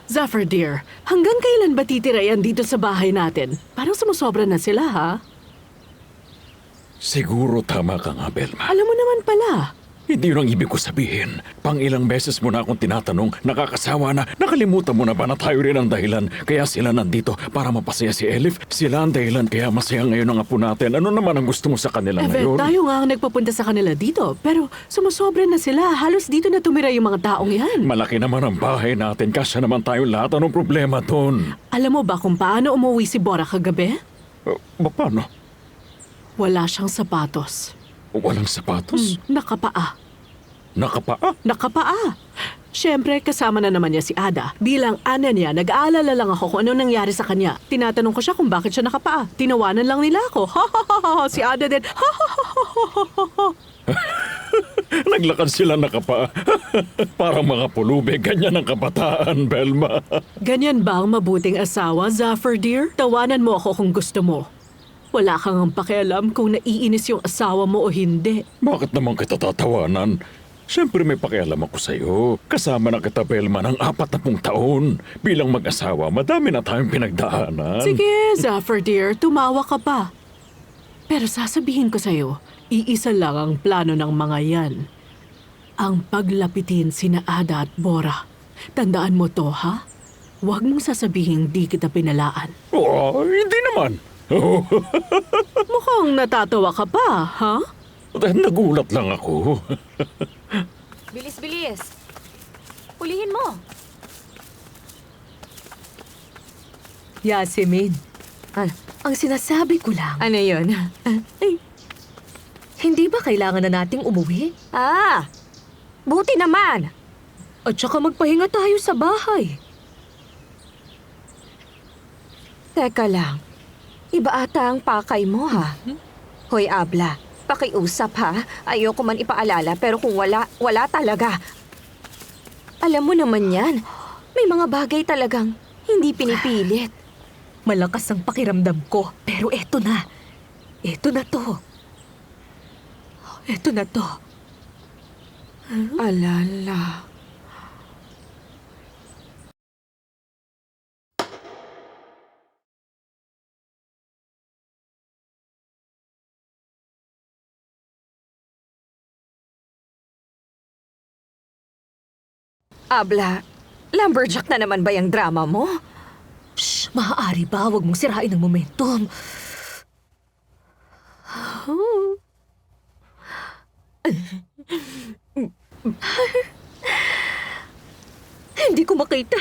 Zafar dear, hanggang kailan ba titira yan dito sa bahay natin? Parang sumusobra na sila, ha? Siguro tama ka nga, Belma. Alam mo naman pala. Hindi yun ang ibig ko sabihin. Pang ilang beses mo na akong tinatanong, nakakasawa na, nakalimutan mo na ba na tayo rin ang dahilan? Kaya sila nandito para mapasaya si Elif. Sila ang dahilan kaya masaya ngayon ang apo natin. Ano naman ang gusto mo sa kanila ngayon? Tayo nga ang nagpapunta sa kanila dito. Pero sumusobra na sila. Halos dito na tumira yung mga taong yan. Malaki naman ang bahay natin. Kasya naman tayo lahat. Anong problema doon? Alam mo ba kung paano umuwi si Bora kagabi? Paano? Wala siyang sapatos. Walang sapatos? Nakapaa. Nakapaa? Nakapaa. Siyempre, kasama na naman niya si Ada. Bilang ana niya, nag-aalala lang ako kung ano nangyari sa kanya. Tinatanong ko siya kung bakit siya nakapaa. Tinawanan lang nila ako. Ha ha ha ha. Si Ada din. Ha ha ha ha ha ha. Naglakad sila nakapaa. Parang mga pulubi. Ganyan ang kabataan, Belma. Ganyan ba ang mabuting asawa, Zafar dear? Tawanan mo ako kung gusto mo. Wala kang pakialam kung naiinis yung asawa mo o hindi. Bakit naman kita tatawanan? Siyempre may pakialam ako sa'yo. Kasama na kita, Belma, ng 40 taon. Bilang mag-asawa, madami na tayong pinagdaanan. Sige, Zafar dear, tumawa ka pa. Pero sasabihin ko sa'yo, iisa lang ang plano ng mga yan. Ang paglapitin sina Ada at Bora. Tandaan mo to, ha? Huwag mong sasabihin di kita pinalaan. Oh, hindi naman. Mukhang natatawa ka pa, ha? Nagulat lang ako. Bilis, bilis. Hulihin mo. Yasemin, ang sinasabi ko lang, Ano yun? hindi ba kailangan na nating umuwi? Buti naman. At saka magpahinga tayo sa bahay. Teka lang. Iba ata ang pakay mo, ha? Hoy, Abla. Pakiusap, ha? Ayoko man ipaalala, pero kung wala, wala talaga. Alam mo naman yan. May mga bagay talagang hindi pinipilit. Malakas ang pakiramdam ko, pero eto na. Eto na to. Eto na to. Alala. Abla, lumberjack na naman ba yung drama mo? Shh, maaari ba? Huwag mong sirain ang momentum. Hindi ko makita.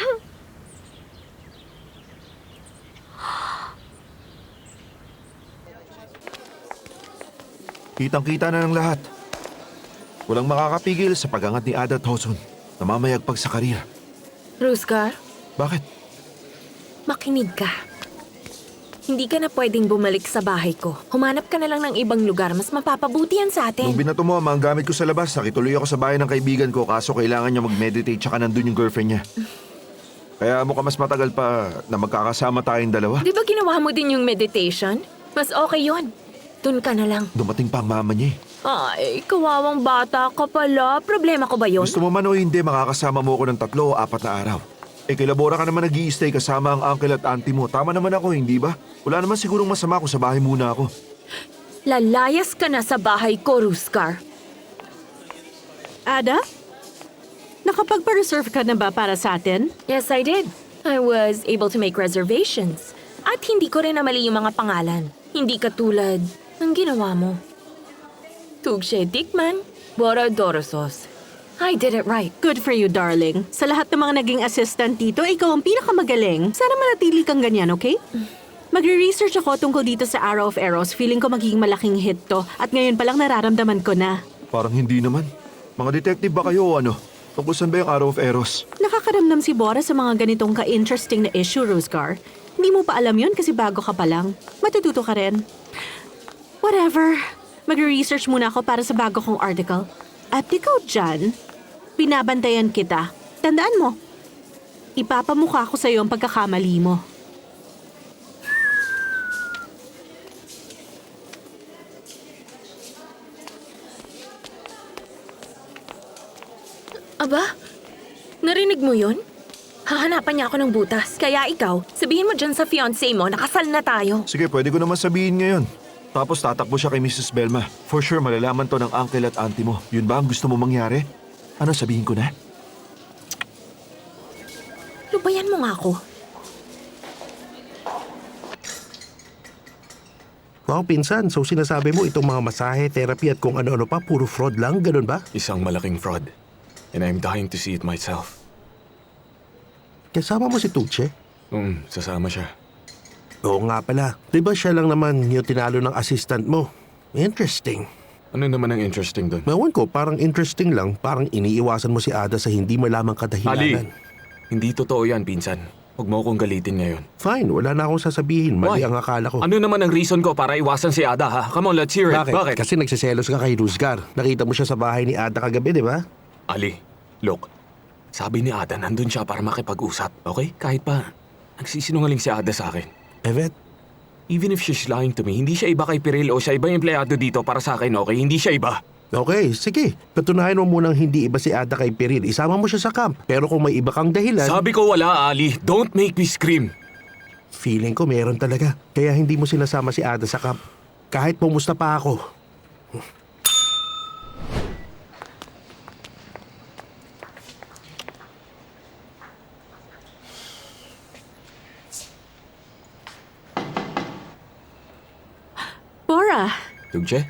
Kitang-kita na ng lahat. Walang makakapigil sa pag-angat ni Ada at Hosun na mamayagpag sa karira. Rusgar, Bakit? makinig ka. Hindi ka na pwedeng bumalik sa bahay ko. Humanap ka na lang ng ibang lugar. Mas mapapabuti yan sa atin. Nung binato mo ang mga gamit ko sa labas, nakituloy ako sa bahay ng kaibigan ko kaso kailangan niya mag-meditate tsaka nandun yung girlfriend niya. Kaya mukhang mas matagal pa na magkakasama tayong dalawa. Di ba ginawa mo din yung meditation? Mas okay yon. Dun ka na lang. Dumating pa ang mama niya eh. Ay, kawawang bata ka pala. Problema ko ba yon? Gusto mo man o hindi, makakasama mo ako ng 3 o 4 na araw. Kilabora ka naman nag-i-stay kasama ang uncle at auntie mo. Tama naman ako, hindi ba? Wala naman sigurong masama kung sa bahay muna ako. Lalayas ka na sa bahay ko, Rusgar. Ada? Nakapagpa-reserve ka na ba para sa atin? Yes, I did. I was able to make reservations. At hindi ko rin namali yung mga pangalan. Hindi katulad ng ginawa mo. Tugshe Dickman, Bora Dorosos. I did it right. Good for you, darling. Sa lahat ng mga naging assistant dito, ikaw ang pinakamagaling. Sana manatili kang ganyan, okay? Magre-research ako tungkol dito sa Arrow of Eros. Feeling ko magiging malaking hit to. At ngayon pa lang nararamdaman ko na. Parang hindi naman. Mga detective ba kayo o ano? Tungkol saan ba yung Arrow of Eros? Nakakaramdam si Bora sa mga ganitong ka-interesting na issue, Rosgar. Hindi mo pa alam yun kasi bago ka pa lang. Matututo ka rin. Whatever. Magre-research muna ako para sa bago kong article. At ikaw dyan, binabantayan kita. Tandaan mo, ipapamukha ko sa'yo ang pagkakamali mo. Aba, narinig mo yon? Hahanapan niya ako ng butas. Kaya ikaw, sabihin mo dyan sa fiancé mo, nakasal na tayo. Sige, pwede ko naman sabihin ngayon. Tapos tatakbo siya kay Mrs. Belma. For sure, malalaman to ng uncle at auntie mo. Yun ba ang gusto mo mangyari? Ano, sabihin ko na? Lubayan mo nga ako. Wow, pinsan. So sinasabi mo itong mga masahe, therapy at kung ano-ano pa, puro fraud lang? Ganun ba? Isang malaking fraud. And I'm dying to see it myself. Kasama mo si Tuche? Sasama siya. Oo nga pala. Di ba siya lang naman yung tinalo ng assistant mo? Interesting. Ano naman ang interesting doon? Mawan ko, parang interesting lang. Parang iniiwasan mo si Ada sa hindi malamang Ali, kadahilanan. hindi totoo yan, pinsan. Huwag mo akong galitin ngayon. Fine, wala na akong sasabihin. Mali Why? ang akala ko. Ano naman ang reason ko para iwasan si Ada, ha? Come on, let's hear it. Bakit? Kasi nagsiselos ka kay Ruzgar. Nakita mo siya sa bahay ni Ada kagabi, di ba? Ali, look. Sabi ni Ada, nandun siya para makipag-usap, okay? Kahit pa, nagsisinungaling si Ada sa akin. Evet, Even if she's lying to me, hindi siya iba kay Piril o siya iba yung empleyado dito para sa akin, okay? Hindi siya iba. okay, sige. Patunayan mo munang hindi iba si Ada kay Piril. Isama mo siya sa camp. Pero kung may iba kang dahilan, Sabi ko wala, Ali. Don't make me scream. feeling ko meron talaga. Kaya hindi mo sinasama si Ada sa camp. Kahit pumusta pa ako. Bora, Tugche?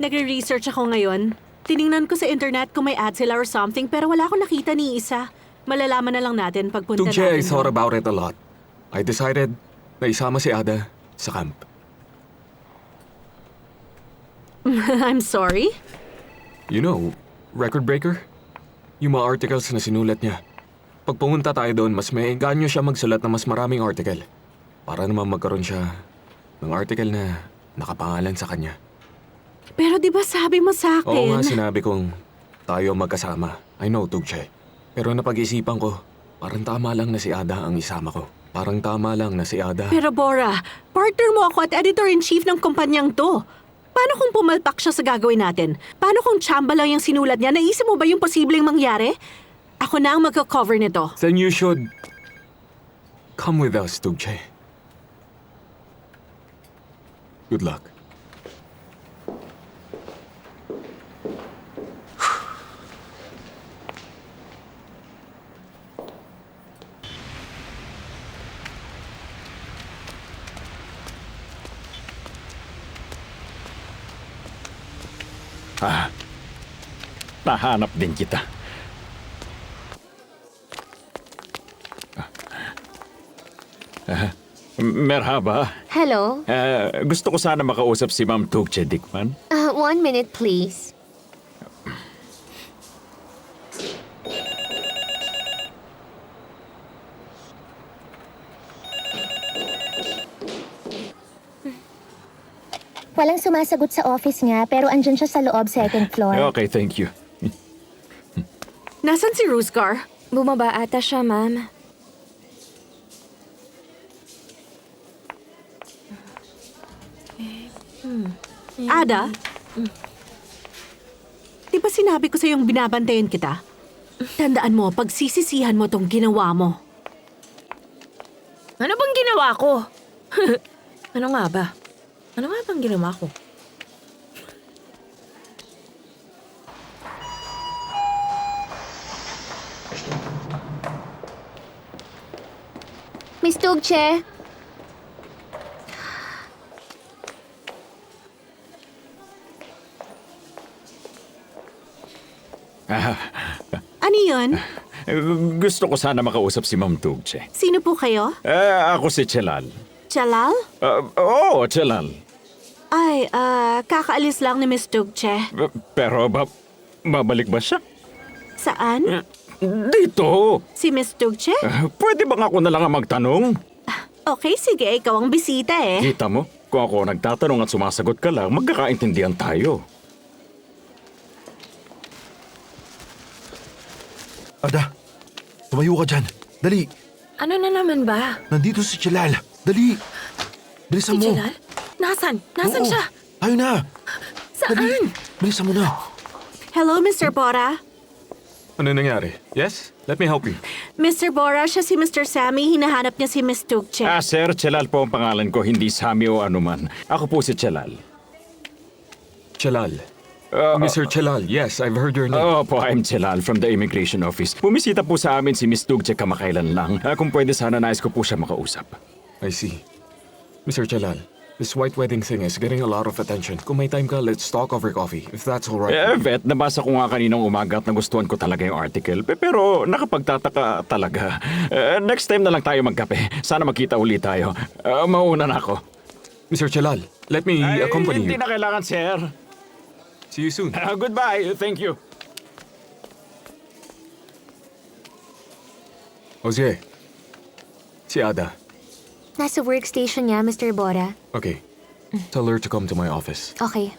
nagre-research ako ngayon. Tiningnan ko sa internet kung may ad sila or something pero wala akong nakita ni isa. Malalaman na lang natin pagpunta Tugche, I natin. thought doon. about it a lot. I decided na isama si Ada sa camp. I'm sorry. You know, record breaker? Yung mga articles na sinulat niya. Pag pumunta tayo doon, mas may ganyo siya magsulat ng mas maraming article. Para naman magkaroon siya ng article na nakapangalan sa kanya. Pero di ba sabi mo sa Oo nga, akin? sinabi kong tayo magkasama. I know, Tugche. Pero napag-isipan ko, parang tama lang na si Ada ang isama ko. Parang tama lang na si Ada. Pero Bora, partner mo ako at editor-in-chief ng kumpanyang to. Paano kung pumalpak siya sa gagawin natin? Paano kung tsamba lang yung sinulat niya? Naisip mo ba yung posibleng mangyari? Ako na ang magka-cover nito. Then you should come with us, Tugche. Good luck. Nahanap din kita. Merhaba. Hello. Gusto ko sana makausap si Ma'am Tugche Dickman. 1 minute, please. Walang sumasagot sa office niya, pero andyan siya sa loob, second floor. Okay, thank you. Nasaan si Ruzgar? Bumaba ata siya, ma'am. Ada? Di ba sinabi ko sa yung binabantayan kita? Tandaan mo, pagsisisihan mo tong ginawa mo. Ano bang ginawa ko? Ano nga ba? Ano nga bang ginawa ko? Miss Tugche? Ano yun? Gusto ko sana makausap si Ma'am Tugche. Sino po kayo? Ako si Chelal. Jalal? Oo, Chelal. Ay, kakaalis lang ni Miss Tugche. Pero babalik ba siya? Saan? Dito. Si Miss Tugche? Pwede bang ako na lang ang magtanong? Okay, sige. Ikaw ang bisita eh. Kita mo, kung ako nagtatanong at sumasagot ka lang, magkakaintindihan tayo. Ada, tumayo ka dyan. Dali, Ano na naman ba? nandito si Chelal. Dali. Bilisan Si mo. Jalal? Nasaan? Nasaan Oo, siya? Tayo na. Saan? Dali. Bilisan mo na. Hello, Mr. Bora. Ano nangyari? Yes? Let me help you. Mr. Bora, siya si Mr. Sammy. Hinahanap niya si Miss Tukche. Sir, Chelal po ang pangalan ko, hindi Sami o anuman. Ako po si Chelal. Chelal. Mr. Chelal, yes, I've heard your name. Po, I'm Chelal from the Immigration Office. Bumisita po sa amin si Miss Tugche kamakailan lang. Kung pwede sana nais ko po siya makausap. I see. Mr. Chelal, this white wedding thing is getting a lot of attention. Kung may time ka, let's talk over coffee, if that's all right. Vet, nabasa ko nga kaninang umaga at nagustuhan ko talaga yung article. Pero nakapagtataka talaga. Next time na lang tayo magkape. Sana magkita ulit tayo. Mauna na ako. Mr. Chelal, let me accompany Hindi you. na kailangan, sir. See you soon. Goodbye. Thank you. Jose, si Ada. Nasa workstation niya, Mr. Bora. Okay. Tell her to come to my office. Okay.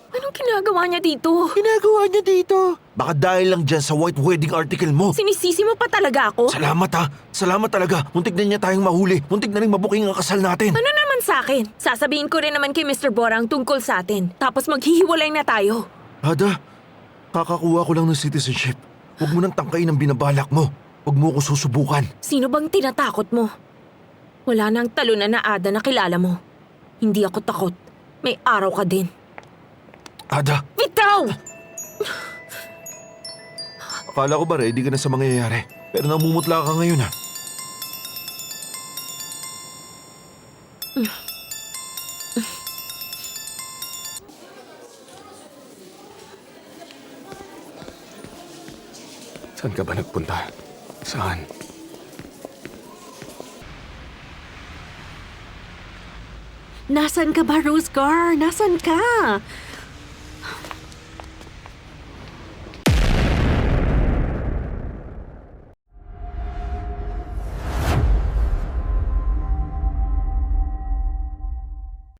Anong ginagawa niya dito? Ginagawa niya dito. Baka dahil lang dyan sa white wedding article mo. Sinisisi mo pa talaga ako? Salamat ha. Salamat talaga. Muntik na niya tayong mahuli. Muntik na rin mabuking ang kasal natin. Ano naman sa akin? Sasabihin ko rin naman kay Mr. Bora ang tungkol sa atin. Tapos maghihiwalay na tayo. Ada, kakakuha ko lang ng citizenship. Huwag mo nang tangkain ang binabalak mo. Huwag mo ko susubukan. Sino bang tinatakot mo? Wala nang talunan na Ada na kilala mo. Hindi ako takot. May araw ka din. Ada, Bitaw! akala ko ba ready ka na sa mangyayari? Pero namumutla ka ngayon ha. Saan ka ba nagpunta? Saan? Nasaan ka ba, Rosgar? Nasaan ka?